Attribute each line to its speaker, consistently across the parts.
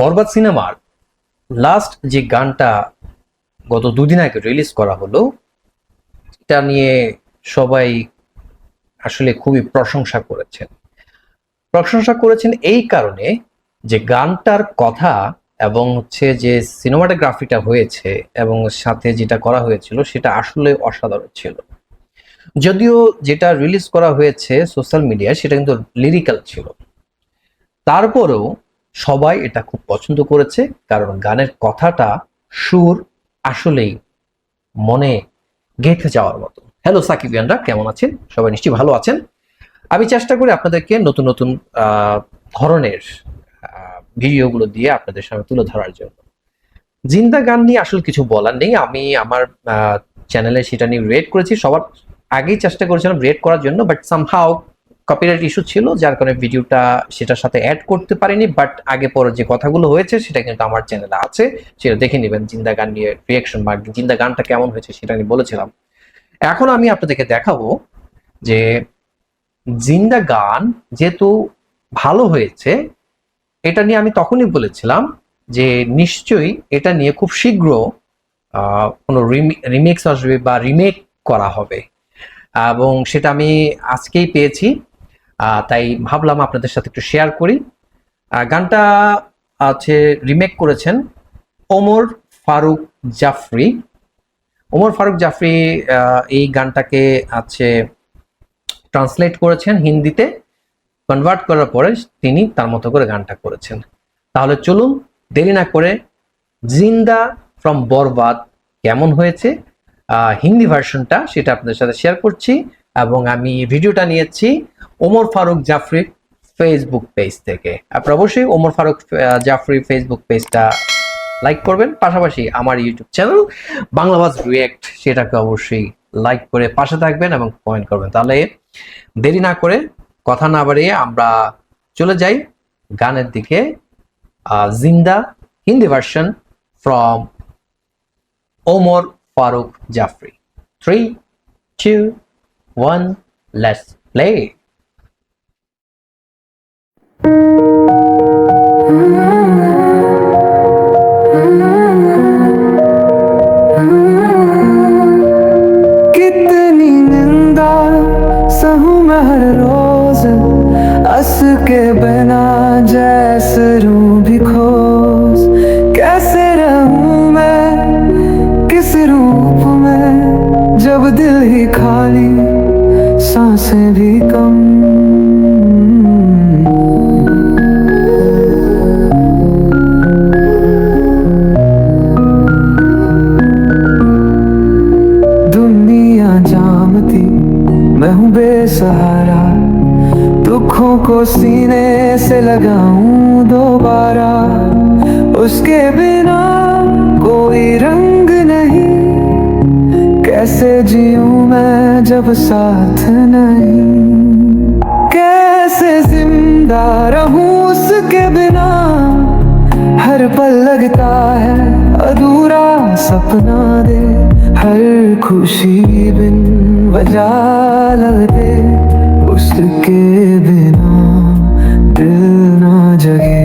Speaker 1: বরবাদ সিনেমার লাস্ট যে গানটা গত দুদিন আগে রিলিজ করা হলো, এটা নিয়ে সবাই আসলে খুবই প্রশংসা করেছেন এই কারণে যে গানটার কথা এবং হচ্ছে যে সিনেমাটোগ্রাফিটা হয়েছে এবং সাথে যেটা করা হয়েছিল সেটা আসলে অসাধারণ ছিল। যদিও যেটা রিলিজ করা হয়েছে সোশ্যাল মিডিয়ায় সেটা কিন্তু লিরিক্যাল ছিল, তারপরেও সবাই এটা খুব পছন্দ করেছে, কারণ গানের কথাটা, সুর আসলেই মনে গেঁথে যাওয়ার মতো। হ্যালো সাকিবিয়ানরা, কেমন আছেন? সবাই নিশ্চয়ই ভালো আছেন। আমি চেষ্টা করি আপনাদেরকে নতুন নতুন ধরনের ভিডিওগুলো দিয়ে আপনাদের সামনে তুলে ধরার জন্য। জিন্দা গান নিয়ে আসলে কিছু বলার নেই। আমি আমার চ্যানেলে সেটা নিয়ে রেট করেছি, সবার আগেই চেষ্টা করেছিলাম রেট করার জন্য, বাট সামহাও কপিরাইট ইস্যু ছিল, যার কারণে ভিডিওটা সেটার সাথে অ্যাড করতে পারিনি। বাট আগে পরে যে কথাগুলো হয়েছে সেটা কিন্তু আমার চ্যানেলে আছে, সেটা দেখে নেবেন। জিন্দা গান নিয়ে রিয়াকশন বা জিন্দা গানটা কেমন হয়েছে সেটা আমি বলেছিলাম। এখন আমি আপনাদেরকে দেখাবো যে জিন্দা গান যেহেতু ভালো হয়েছে, এটা নিয়ে আমি তখনই বলেছিলাম যে নিশ্চয়ই এটা নিয়ে খুব শীঘ্র কোনো রিমিক্স আসবে বা রিমেক করা হবে, এবং সেটা আমি আজকেই পেয়েছি। তাই ভাবলাম আপনাদের সাথে একটু শেয়ার করি। গানটা আছে রিমেক করেছেন ওমর ফারুক জাফরি। ওমর ফারুক জাফরি এই গানটাকে আছে ট্রান্সলেট করেছেন হিন্দিতে, কনভার্ট করার পরে তিনি তার মতো করে গানটা করেছেন। তাহলে চলুন দেরি না করে জিন্দা ফ্রম বরবাদ কেমন হয়েছে হিন্দি ভার্সনটা সেটা আপনাদের সাথে শেয়ার করছি। এবং আমি ভিডিওটা নিয়েছি ওমর ফারুক জাফরি ফেসবুক পেজ থেকে। আপনারা অবশ্যই ওমর ফারুক জাফরি ফেসবুক পেজটা লাইক করবেন, পাশাপাশি আমার ইউটিউব চ্যানেল বাংলাবাজ রিয়েক্ট সেটাকে অবশ্যই লাইক করে পাশে থাকবেন এবং কমেন্ট করবেন। তাহলে দেরি না করে, কথা না বাড়িয়ে আমরা চলে যাই গানের দিকে। জিন্দা Hindi version from Omar Faruk Jafri. 3, 2, 1, let's play.
Speaker 2: कितनी निंदा सहूं मैं हर रोज, हंस के बिना जैसे रूह भी खोस। कैसे रहूं मैं किस रूप में, जब दिल ही खाली सांसें भी कम। दुनिया जानती मैं हूँ बेसहारा, दुखों को सीने से लगाऊं दोबारा। उसके बिना कोई रंग नहीं, कैसे जीऊं मैं जब साथ नहीं। कैसे जिंदा रहूं उसके बिना, हर पल लगता है अधूरा सपना दे। हर खुशी बिन वजह लगे, उसके बिना दिल ना जगे।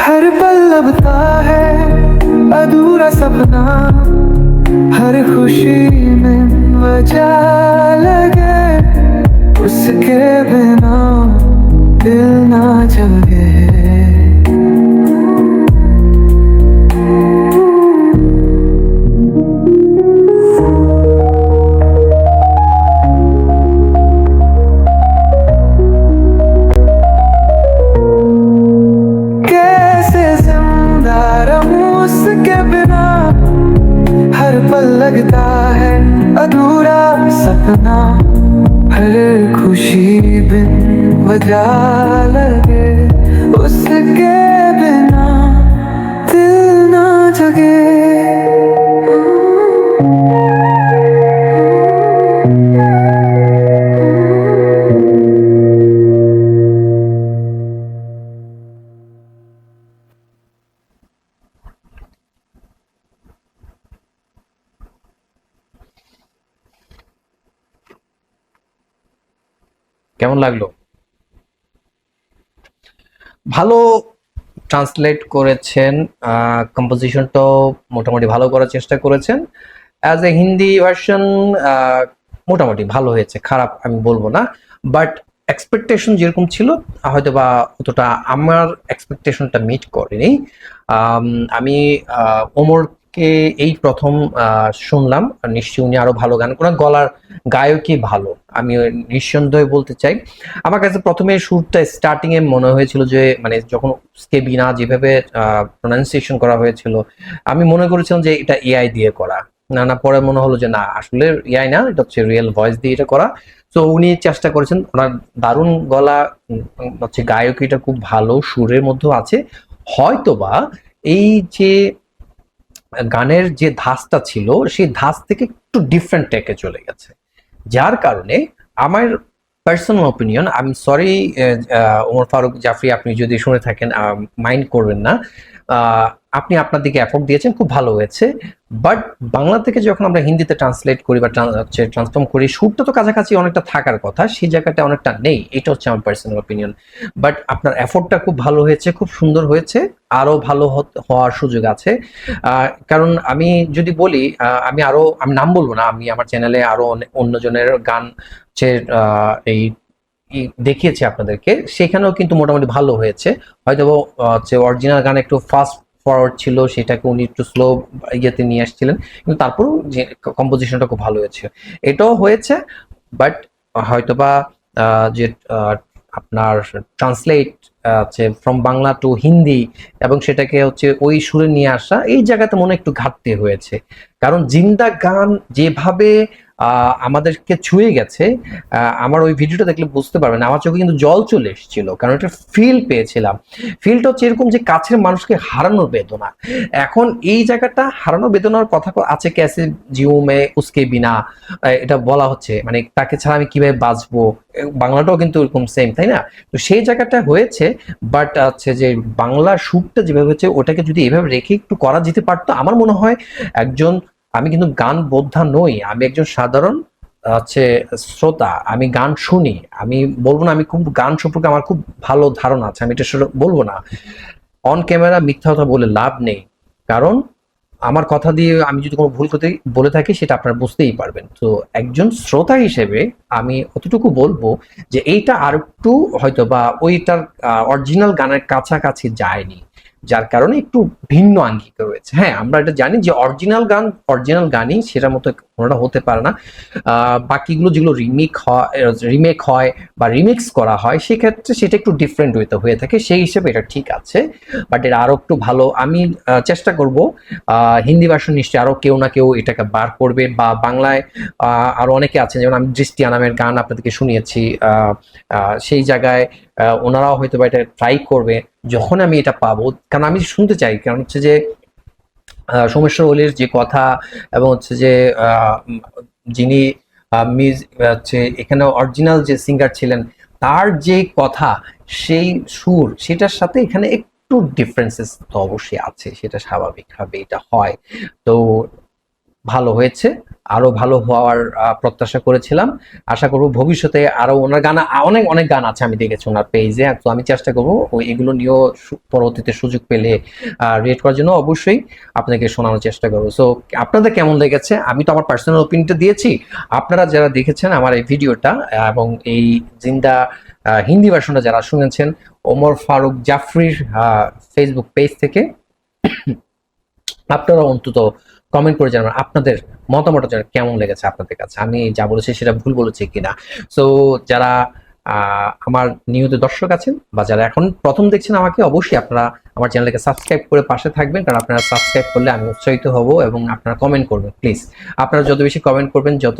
Speaker 2: हर पल लगता है अधूरा सपना, हर खुशी में वजह लगे, उसके बिना दिल ना जगे। खुशी बिन वजह लगे, उसके बिना दिल ना जगे।
Speaker 1: কেমন লাগলো? ভালো ট্রান্সলেট করেছেন, কম্পোজিশনটাও মোটামুটি ভালো করার চেষ্টা করেছেন। অ্যাজ এ হিন্দি ভার্সন মোটামুটি ভালো হয়েছে, খারাপ আমি বলবো না, বাট এক্সপেকটেশন যেরকম ছিল হয়তো বা অতটা আমার এক্সপেকটেশনটা মিট করেনি। আমি ওমরকে এই প্রথম শুনলাম, নিশ্চয়ই উনি আরো ভালো গান করেন, গলার গায়কই ভালো, আমি নিঃসন্দেহে বলতে চাই। আমার কাছে প্রথমে সুরটা স্টার্টিং এ মনে হয়েছিল যে মানে যখন স্কেবিনা যেভাবে প্রোনাউন্সিয়েশন করা হয়েছিল, আমি মনে করেছিলাম যে এটা এআই দিয়ে করা। না না, পরে মনে হলো যে না, আসলে এআই না, এটা হচ্ছে রিয়েল ভয়েস দিয়ে এটা করা। তো উনি চেষ্টা করেছেন, ওনার দারুণ গলা, হচ্ছে গায়কিটা খুব ভালো, সুরের মধ্যেও আছে। হয়তোবা এই যে গানের যে ধাঁচটা ছিল সেই ধাঁচ থেকে একটু ডিফারেন্ট ট্র্যাকে চলে গেছে, যার কারণে আমার পার্সোনাল অপিনিয়ন, আমি সরি ওমর ফারুক জাফরি, আপনি যদি শুনে থাকেন মাইন্ড করবেন না, আপনি আপনার দিকে এফোর্ট দিয়েছেন, খুব ভালো হয়েছে, বাট বাংলা থেকে যখন আমরা হিন্দিতে ট্রান্সলেট করি বা ট্রান্সফর্ম করি, সুরটা তো কাছাকাছি অনেকটা থাকার কথা, সেই জায়গাটা অনেকটা নেই, এটা হচ্ছে আমার পার্সোনাল অপিনিয়ন। বাট আপনার এফোর্টটা খুব ভালো হয়েছে, খুব সুন্দর হয়েছে, আরো ভালো হওয়ার সুযোগ আছে। কারণ আমি যদি বলি, আমি নাম বলবো না, আমি আমার চ্যানেলে আরো অন্যজনের গান হচ্ছে এই দেখিয়েছি আপনাদেরকে, সেখানেও কিন্তু মোটামুটি ভালো হয়েছে। হয়তো হচ্ছে অরিজিনাল গান একটু ফাস্ট ফরওয়ার্ড ছিল, সেটাকে উনি একটু স্লো ইয়েতে নিয়ে আসছিলেন, কিন্তু তারপরেও যে কম্পোজিশনটা খুব ভালো হয়েছে, এটাও হয়েছে। বাট হয়তোবা যে আপনার ট্রান্সলেট হচ্ছে ফ্রম বাংলা টু হিন্দি এবং সেটাকে হচ্ছে ওই সুরে নিয়ে আসা, এই জায়গাতে মনে একটু ঘাটতি হয়েছে। কারণ জিন্দা গান যেভাবে আমাদেরকে ছুঁয়ে গেছে, আমার ওই ভিডিওটা দেখলে বুঝতে পারবেন, আমার চোখে কিন্তু জল চলে এসেছিল, কারণ এটা ফিল পেয়েছিলাম। ফিলটা হচ্ছে এরকম যে কাছের মানুষকে হারানোর বেদনা। এখন এই জায়গাটা হারানোর বেদনার কথা আছে, ক্যাসে জিউ মে উসকে বিনা, এটা বলা হচ্ছে, মানে তাকে ছাড়া আমি কিভাবে বাঁচবো, বাংলাটাও কিন্তু এরকম সেম, তাই না? তো সেই জায়গাটা হয়েছে, বাট হচ্ছে যে বাংলা সুরটা যেভাবে হচ্ছে ওটাকে যদি এভাবে রেখে একটু করা যেতে পারতো, আমার মনে হয় একজন, আমি কিন্তু গান বোদ্ধা নই, আমি একজন সাধারণ হচ্ছে শ্রোতা, আমি গান শুনি, আমি বলবো না আমি খুব গান সম্পর্কে আমার খুব ভালো ধারণা আছে, আমি এটা বলবো না, অন ক্যামেরা মিথ্যা কথা বলে লাভ নেই, কারণ আমার কথা দিয়ে আমি যদি কোনো ভুল করতে বলে থাকি সেটা আপনারা বুঝতেই পারবেন। তো একজন শ্রোতা হিসেবে আমি অতটুকু বলবো যে এইটা আর একটু হয়তো বা ওইটার অরিজিনাল গানের কাছাকাছি যায়নি, যার কারণে একটু ভিন্ন আঙ্গিকে রয়েছে। হ্যাঁ, আমরা এটা জানি যে অরিজিনাল গানই সেটার মতো কোনোটা হতে পারে না। বাকিগুলো যেগুলো রিমেক হয় বা রিমিক্স করা হয়, সেক্ষেত্রে সেটা একটু ডিফারেন্ট হয়ে থাকে, সেই হিসেবে এটা ঠিক আছে। বাট এটা আরো একটু ভালো, আমি চেষ্টা করব হিন্দি ভার্সন নিশ্চয়ই আরো কেউ না কেউ এটাকে বার করবে, বা বাংলায় আরো অনেকে আছেন, যেমন আমি দৃষ্টি আনামের গান আপনাদেরকে শুনিয়েছি, সেই জায়গায় ওনারাও হয়তো বা এটা ট্রাই করবে যখন আমি এটা পাবো, কারণ আমি শুনতে চাই, কারণ হচ্ছে যে সোমেশ্বর অলির যে কথা এবং হচ্ছে যে যিনি হচ্ছে এখানে অরিজিনাল যে সিঙ্গার ছিলেন, তার যে কথা, সেই সুর, সেটার সাথে এখানে একটু ডিফারেন্সেস তো অবশ্যই আছে, সেটা স্বাভাবিকভাবে এটা হয়। তো ভালো হয়েছে, আরো ভালো হওয়ার প্রত্যাশা করেছিলাম। আশা করব ভবিষ্যতে আরো ওনার গান, অনেক অনেক গান আছে আমি দেখেছি ওনার পেজে, তো আমি চেষ্টা করবো এগুলো নিয়েও পরবর্তীতে সুযোগ পেলে রিয়েট করার জন্য অবশ্যই আপনাকে শোনানোর চেষ্টা করবো। সো আপনাদের কেমন লেগেছে? আমি তো আমার পার্সোনাল ওপিনিয়নটা দিয়েছি, আপনারা যারা দেখেছেন আমার এই ভিডিওটা এবং এই জিন্দা হিন্দি ভার্সনটা যারা শুনেছেন ওমর ফারুক জাফরির ফেসবুক পেজ থেকে, আপনারা অন্তত কমেন্ট করে জানাবেন আপনাদের মতামত কেমন লেগেছে আপনাদের কাছে, আমি যা বলেছি সেটা ভুল বলেছি কিনা। সো যারা আমার নিয়মিত দর্শক আছেন বা যারা এখন প্রথম দেখছেন আমাকে, অবশ্যই আপনারা আমার চ্যানেলকে সাবস্ক্রাইব করে পাশে থাকবেন, কারণ আপনারা সাবস্ক্রাইব করলে আমি উৎসাহিত হব এবং আপনারা কমেন্ট করবেন। প্লিজ আপনারা যত বেশি কমেন্ট করবেন, যত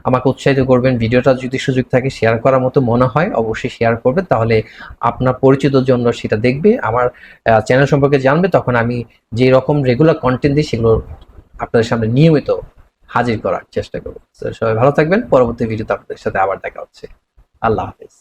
Speaker 1: আমাকে উৎসাহিত করবেন, ভিডিওটা যদি সুযোগ থাকে শেয়ার করার মতো মনে হয় অবশ্যই শেয়ার করবেন, তাহলে আপনার পরিচিত জন সেটা দেখবে, আমার চ্যানেল সম্পর্কে জানবে, তখন আমি যে রকম রেগুলার কন্টেন্ট দিই সেগুলো আপনাদের সামনে নিয়মিত হাজির করার চেষ্টা করব। তো সবাই ভালো থাকবেন, পরবর্তী ভিডিওতে আপনাদের সাথে আবার দেখা হচ্ছে। আল্লাহ হাফেজ।